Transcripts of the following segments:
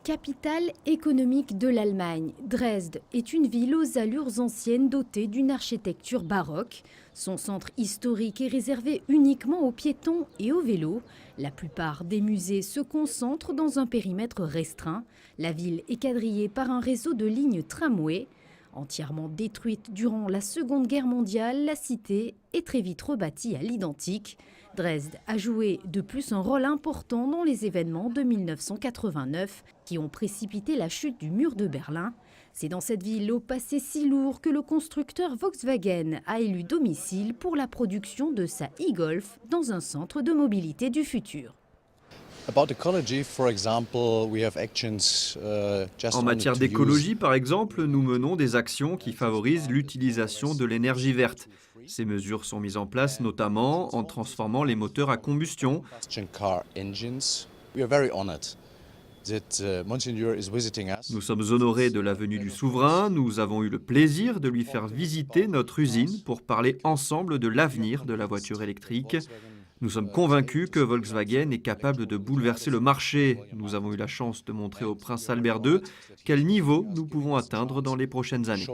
Capitale économique de l'Allemagne, Dresde est une ville aux allures anciennes dotée d'une architecture baroque. Son centre historique est réservé uniquement aux piétons et aux vélos. La plupart des musées se concentrent dans un périmètre restreint. La ville est quadrillée par un réseau de lignes tramway. Entièrement détruite durant la Seconde Guerre mondiale, la cité est très vite rebâtie à l'identique. Dresde a joué de plus un rôle important dans les événements de 1989 qui ont précipité la chute du mur de Berlin. C'est dans cette ville au passé si lourd que le constructeur Volkswagen a élu domicile pour la production de sa e-Golf dans un centre de mobilité du futur. En matière d'écologie, par exemple, nous menons des actions qui favorisent l'utilisation de l'énergie verte. Ces mesures sont mises en place notamment en transformant les moteurs à combustion. Nous sommes honorés de la venue du souverain. Nous avons eu le plaisir de lui faire visiter notre usine pour parler ensemble de l'avenir de la voiture électrique. Nous sommes convaincus que Volkswagen est capable de bouleverser le marché. Nous avons eu la chance de montrer au prince Albert II quel niveau nous pouvons atteindre dans les prochaines années.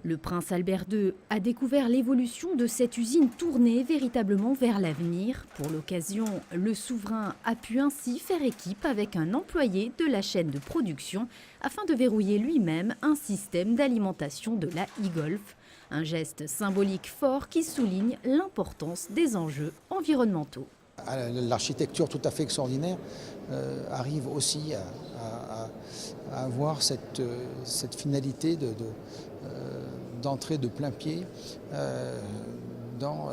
Le prince Albert II a découvert l'évolution de cette usine tournée véritablement vers l'avenir. Pour l'occasion, le souverain a pu ainsi faire équipe avec un employé de la chaîne de production afin de verrouiller lui-même un système d'alimentation de la e-Golf. Un geste symbolique fort qui souligne l'importance des enjeux environnementaux. L'architecture tout à fait extraordinaire arrive aussi à avoir cette finalité d'entrer de plein pied dans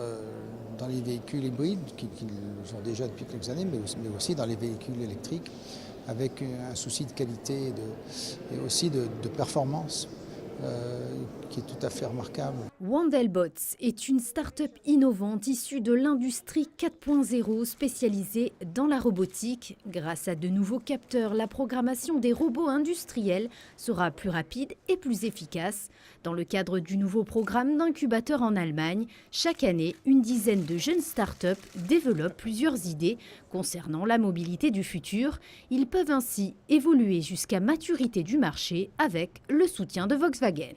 les véhicules hybrides, qui le sont déjà depuis quelques années, mais aussi dans les véhicules électriques, avec un souci de qualité et aussi de performance qui est tout à fait remarquable. Wandelbots est une start-up innovante issue de l'industrie 4.0 spécialisée dans la robotique. Grâce à de nouveaux capteurs, la programmation des robots industriels sera plus rapide et plus efficace. Dans le cadre du nouveau programme d'incubateur en Allemagne, chaque année, une dizaine de jeunes start-up développent plusieurs idées concernant la mobilité du futur. Ils peuvent ainsi évoluer jusqu'à maturité du marché avec le soutien de Volkswagen.